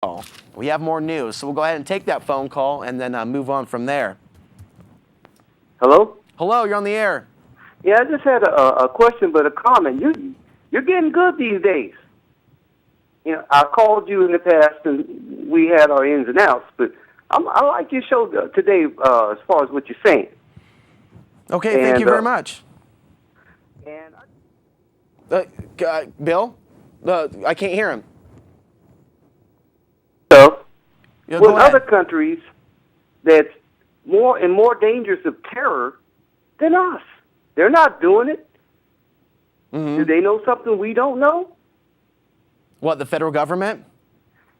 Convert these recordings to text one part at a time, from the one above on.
Oh, we have more news, so we'll go ahead and take that phone call and then move on from there. Hello? Hello, you're on the air. Yeah, I just had a question, but a comment. You're getting good these days. You know, I called you in the past, and we had our ins and outs, but I like your show today as far as what you're saying. Okay, thank you very much. And Bill? I can't hear him. so, Yeah, with go ahead. other countries that's more and more dangerous of terror than us, they're not doing it. Mm-hmm. Do they know something we don't know? What, the federal government?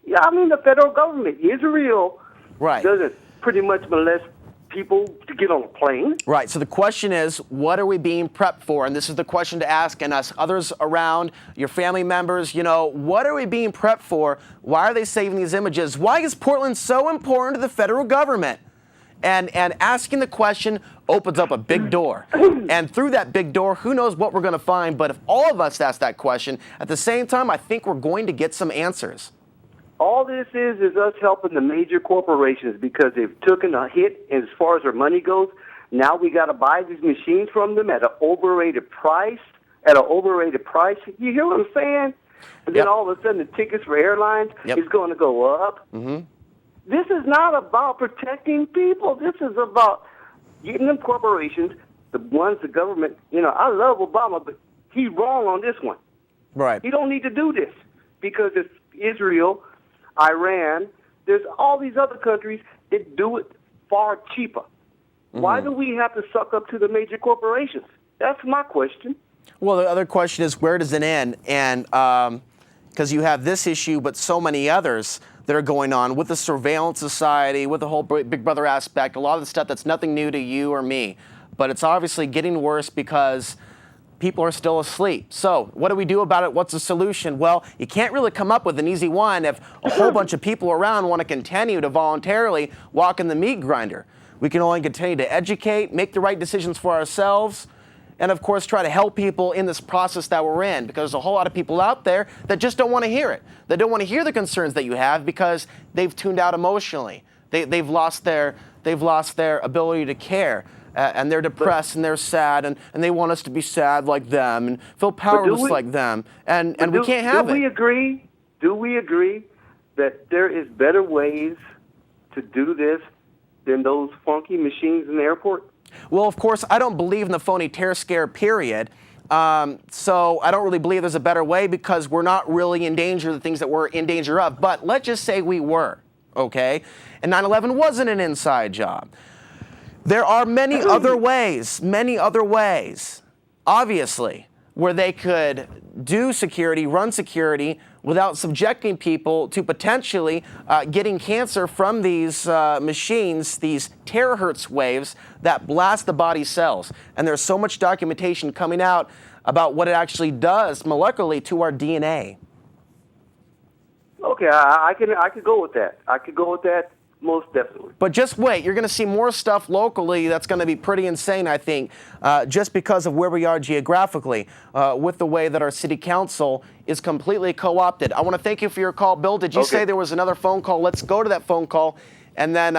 Yeah, I mean the federal government, Israel, Right. doesn't pretty much molest people to get on a plane. Right. So the question is, what are we being prepped for? And this is the question to ask, and us others around, your family members, what are we being prepped for? Why are they saving these images? Why is Portland so important to the federal government? And asking the question opens up a big door. And through that big door, who knows what we're going to find? But if all of us ask that question, at the same time, I think we're going to get some answers. All this is us helping the major corporations because they've taken a hit as far as their money goes. Now we got to buy these machines from them at an overrated price. You hear what I'm saying? And then all of a sudden the tickets for airlines is going to go up. Mm-hmm. This is not about protecting people. This is about getting them corporations, the ones the government, I love Obama, but he's wrong on this one. Right. He don't need to do this because it's Israel, Iran, there's all these other countries that do it far cheaper. Mm-hmm. Why do we have to suck up to the major corporations? That's my question. Well, the other question is, where does it end? And because you have this issue, but so many others that are going on with the surveillance society, with the whole Big Brother aspect, a lot of the stuff that's nothing new to you or me. But it's obviously getting worse because people are still asleep. So what do we do about it? What's the solution? Well, you can't really come up with an easy one if a whole bunch of people around want to continue to voluntarily walk in the meat grinder. We can only continue to educate, make the right decisions for ourselves, and of course try to help people in this process that we're in, because there's a whole lot of people out there that just don't want to hear it. They don't want to hear the concerns that you have because they've tuned out emotionally. They've lost their ability to care. And they're depressed and they're sad and they want us to be sad like them and feel powerless like them. And we can't have it. Do we agree that there is better ways to do this than those funky machines in the airport? Well, of course, I don't believe in the phony terror scare, period. So I don't really believe there's a better way because we're not really in danger of the things that we're in danger of. But let's just say we were, okay? And 9/11 wasn't an inside job. There are many other ways, obviously, where they could do security, run security, without subjecting people to potentially getting cancer from these machines, these terahertz waves that blast the body cells. And there's so much documentation coming out about what it actually does molecularly to our DNA. Okay, I could go with that. Most definitely. But just wait, you're going to see more stuff locally that's going to be pretty insane, I think, just because of where we are geographically, with the way that our city council is completely co-opted. I want to thank you for your call. Bill, did you say there was another phone call? Let's go to that phone call. And then,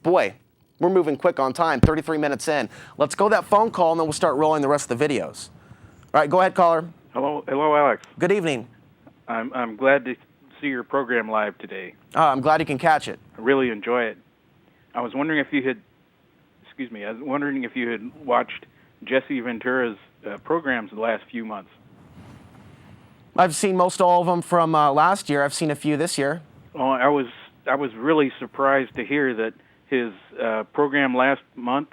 boy, we're moving quick on time, 33 minutes in. Let's go to that phone call, and then we'll start rolling the rest of the videos. All right, go ahead, caller. Hello, Alex. Good evening. I'm glad to see your program live today. I'm glad you can catch it. I really enjoy it. I was wondering if you had watched Jesse Ventura's programs the last few months. I've seen most all of them from last year. I've seen a few this year. Oh, I was really surprised to hear that his program last month,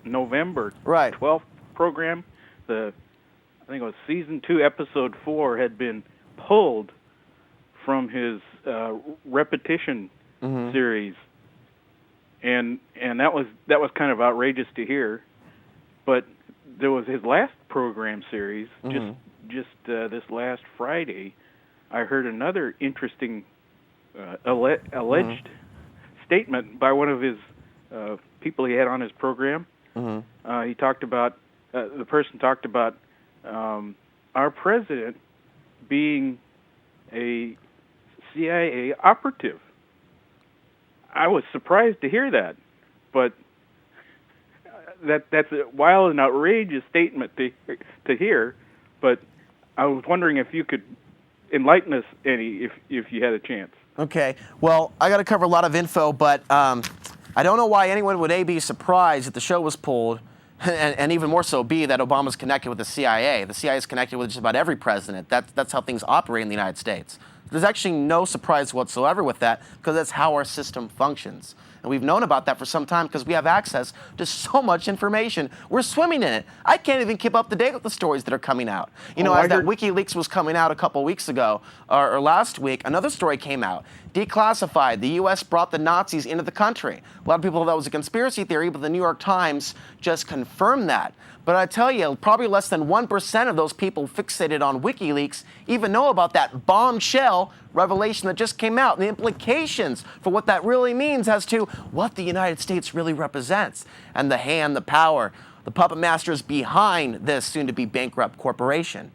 November 12th program, I think it was season 2, episode 4, had been pulled from his repetition series, and that was kind of outrageous to hear. But there was his last program series just this last Friday. I heard another interesting alleged statement by one of his people he had on his program. He talked about the person talked about our president being a CIA operative. I was surprised to hear that, but that's a wild and outrageous statement to hear. But I was wondering if you could enlighten us any, if you had a chance. Okay. Well, I got to cover a lot of info, but I don't know why anyone would A, be surprised that the show was pulled, and even more so, B, that Obama's connected with the CIA. The CIA is connected with just about every president. That's how things operate in the United States. There's actually no surprise whatsoever with that, because that's how our system functions. And we've known about that for some time because we have access to so much information. We're swimming in it. I can't even keep up to date with the stories that are coming out. You know, as that WikiLeaks was coming out a couple weeks ago, or last week, another story came out. Declassified, the U.S. brought the Nazis into the country. A lot of people thought that was a conspiracy theory, but the New York Times just confirmed that. But I tell you, probably less than 1% of those people fixated on WikiLeaks even know about that bombshell revelation that just came out and the implications for what that really means as to what the United States really represents and the hand, the power, the puppet masters behind this soon-to-be bankrupt corporation.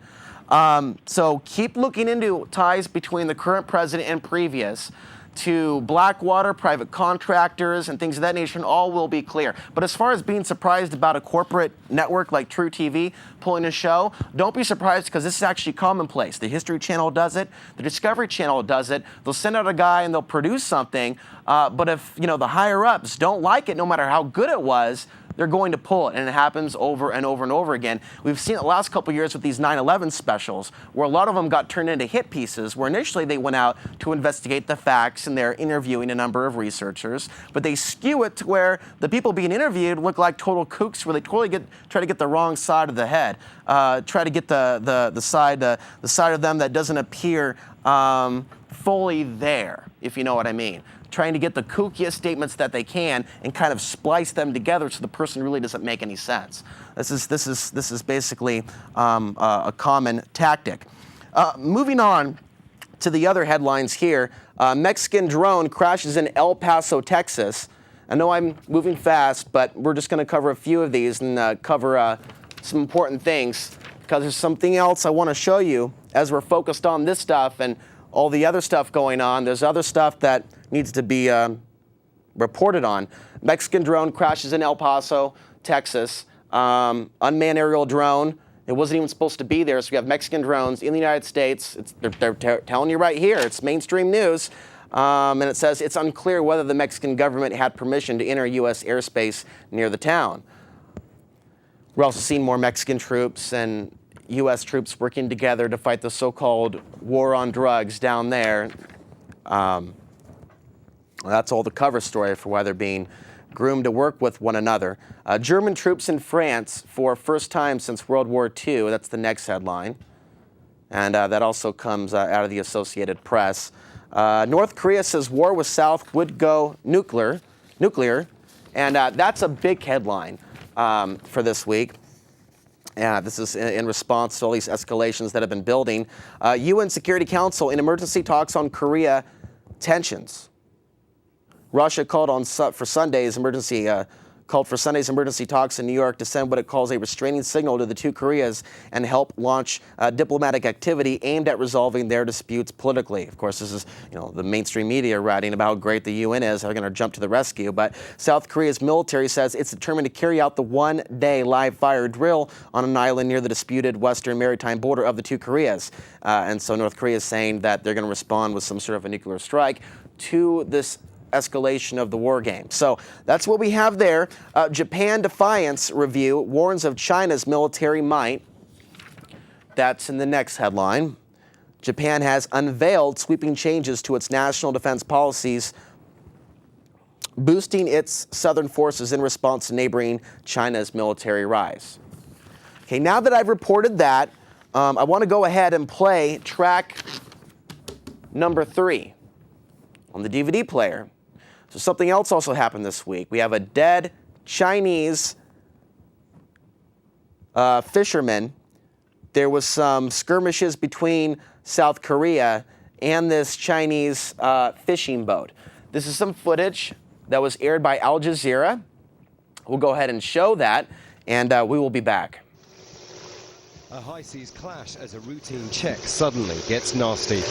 So keep looking into ties between the current president and previous to Blackwater, private contractors, and things of that nature, and all will be clear. But as far as being surprised about a corporate network like True TV pulling a show, don't be surprised, because this is actually commonplace. The History Channel does it. The Discovery Channel does it. They'll send out a guy and they'll produce something, but if the higher-ups don't like it, no matter how good it was, they're going to pull it, and it happens over and over and over again. We've seen it the last couple of years with these 9/11 specials, where a lot of them got turned into hit pieces, where initially they went out to investigate the facts, and they're interviewing a number of researchers, but they skew it to where the people being interviewed look like total kooks, where they totally try to get the wrong side of the head, try to get the side of them that doesn't appear fully there, if you know what I mean. Trying to get the kookiest statements that they can and kind of splice them together so the person really doesn't make any sense. This is basically a common tactic. Moving on to the other headlines here. Mexican drone crashes in El Paso, Texas. I know I'm moving fast, but we're just going to cover a few of these and cover some important things, because there's something else I want to show you as we're focused on this stuff and all the other stuff going on. There's other stuff that needs to be reported on. Mexican drone crashes in El Paso, Texas. Unmanned aerial drone. It wasn't even supposed to be there. So we have Mexican drones in the United States. They're telling you right here. It's mainstream news. And it says it's unclear whether the Mexican government had permission to enter U.S. airspace near the town. We're also seeing more Mexican troops and U.S. troops working together to fight the so-called war on drugs down there. That's all the cover story for why they're being groomed to work with one another. German troops in France for first time since World War II. That's the next headline. And that also comes out of the Associated Press. North Korea says war with South would go nuclear. And that's a big headline for this week. Yeah, this is in response to all these escalations that have been building. UN Security Council in emergency talks on Korea tensions. Russia called for Sunday's emergency talks in New York to send what it calls a restraining signal to the two Koreas and help launch diplomatic activity aimed at resolving their disputes politically. Of course, this is the mainstream media writing about how great the UN is. They're going to jump to the rescue. But South Korea's military says it's determined to carry out the one-day live fire drill on an island near the disputed western maritime border of the two Koreas. And so North Korea is saying that they're going to respond with some sort of a nuclear strike to this escalation of the war game. So that's what we have there. Japan Defiance Review warns of China's military might. That's in the next headline. Japan has unveiled sweeping changes to its national defense policies, boosting its southern forces in response to neighboring China's military rise. Okay, now that I've reported that, I want to go ahead and play track number 3 on the DVD player. So something else also happened this week. We have a dead Chinese fisherman. There was some skirmishes between South Korea and this Chinese fishing boat. This is some footage that was aired by Al Jazeera. We'll go ahead and show that, and we will be back. A high seas clash as a routine check suddenly gets nasty.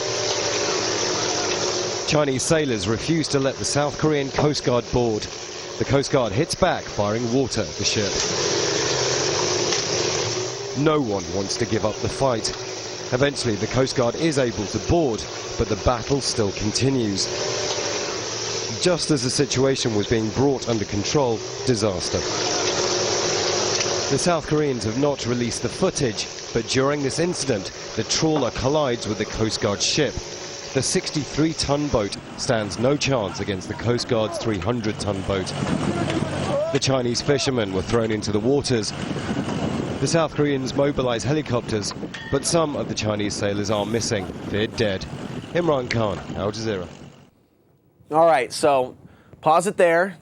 Chinese sailors refuse to let the South Korean Coast Guard board. The Coast Guard hits back, firing water at the ship. No one wants to give up the fight. Eventually, the Coast Guard is able to board, but the battle still continues. Just as the situation was being brought under control, disaster. The South Koreans have not released the footage, but during this incident, the trawler collides with the Coast Guard ship. The 63-ton boat stands no chance against the Coast Guard's 300-ton boat. The Chinese fishermen were thrown into the waters. The South Koreans mobilize helicopters, but some of the Chinese sailors are missing. They're dead. Imran Khan, Al Jazeera. All right, so pause it there,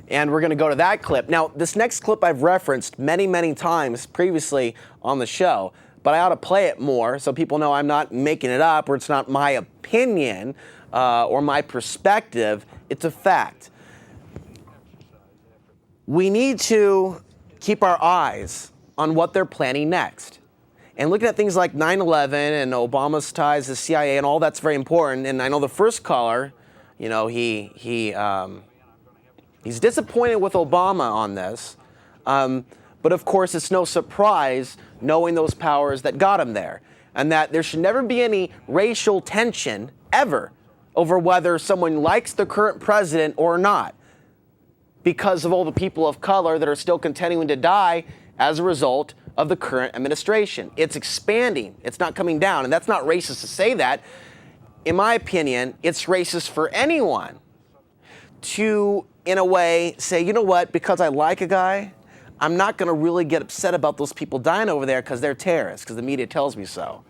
and we're going to go to that clip. Now, this next clip I've referenced many, many times previously on the show, but I ought to play it more so people know I'm not making it up or it's not my opinion or my perspective. It's a fact. We need to keep our eyes on what they're planning next. And looking at things like 9/11 and Obama's ties to the CIA and all that's very important. And I know the first caller, you know, he's disappointed with Obama on this. But of course, it's no surprise knowing those powers that got him there. And that there should never be any racial tension ever over whether someone likes the current president or not, because of all the people of color that are still continuing to die as a result of the current administration. It's expanding. It's not coming down. And that's not racist to say that. In my opinion, it's racist for anyone to, in a way, say, you know what, because I like a guy, I'm not going to really get upset about those people dying over there because they're terrorists, because the media tells me so.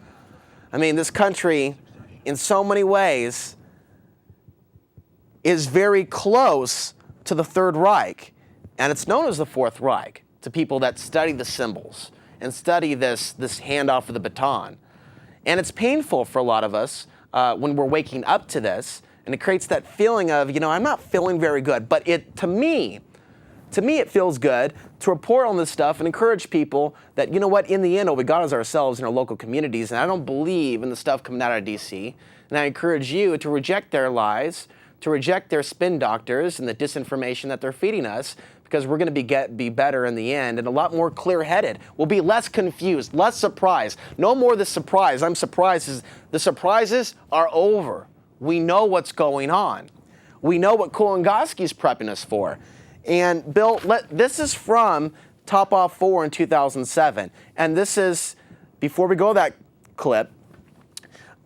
I mean, this country, in so many ways, is very close to the Third Reich, and it's known as the Fourth Reich to people that study the symbols and study this handoff of the baton. And it's painful for a lot of us when we're waking up to this, and it creates that feeling of, you know, I'm not feeling very good. But to me, it feels good to report on this stuff and encourage people that, you know what, in the end, all we got is ourselves in our local communities. And I don't believe in the stuff coming out of D.C. And I encourage you to reject their lies, to reject their spin doctors and the disinformation that they're feeding us, because we're going to be better in the end and a lot more clear-headed. We'll be less confused, less surprised. No more the surprise. I'm surprised. The surprises are over. We know what's going on. We know what Kulingoski's prepping us for. And Bill, this is from Top Off 4 in 2007. And this is, before we go to that clip,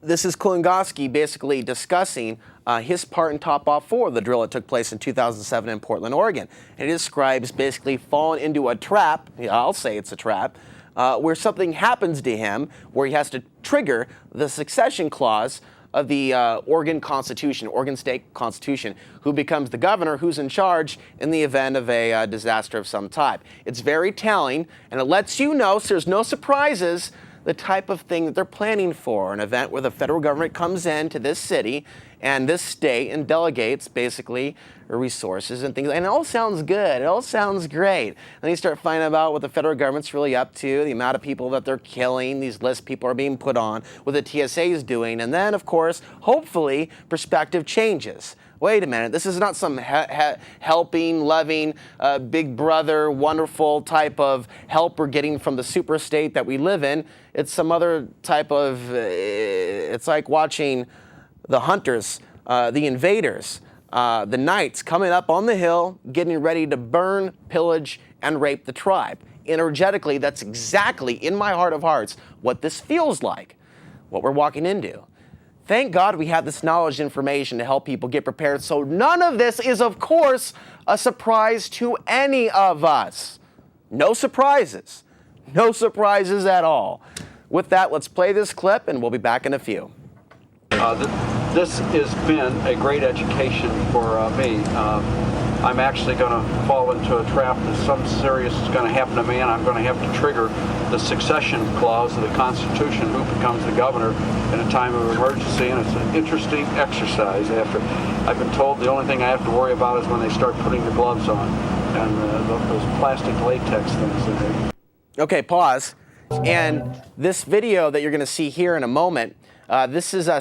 this is Kulingoski basically discussing his part in Top Off 4, the drill that took place in 2007 in Portland, Oregon. And it describes basically falling into a trap, I'll say it's a trap, where something happens to him, where he has to trigger the succession clause of the Oregon Constitution, Oregon State Constitution, who becomes the governor who's in charge in the event of a disaster of some type. It's very telling, and it lets you know, so there's no surprises, the type of thing that they're planning for, an event where the federal government comes in to this city and this state and delegates basically resources and things. And it all sounds good. It all sounds great. Then you start finding out what the federal government's really up to, the amount of people that they're killing, these lists people are being put on, what the TSA is doing. And then, of course, hopefully, perspective changes. Wait a minute, this is not some helping, loving, big brother, wonderful type of help we're getting from the super state that we live in. It's some other type of, it's like watching the hunters, the invaders, the knights coming up on the hill, getting ready to burn, pillage, and rape the tribe. Energetically, that's exactly, in my heart of hearts, what this feels like, what we're walking into. Thank God we have this knowledge and information to help people get prepared, so none of this is, of course, a surprise to any of us. No surprises. No surprises at all. With that, let's play this clip, and we'll be back in a few. This has been a great education for me. I'm actually going to fall into a trap that something serious is going to happen to me, and I'm going to have to trigger the succession clause of the Constitution, who becomes the governor in a time of emergency. And it's an interesting exercise. I've been told the only thing I have to worry about is when they start putting the gloves on and those plastic latex things. Okay, pause. And this video that you're going to see here in a moment, this is a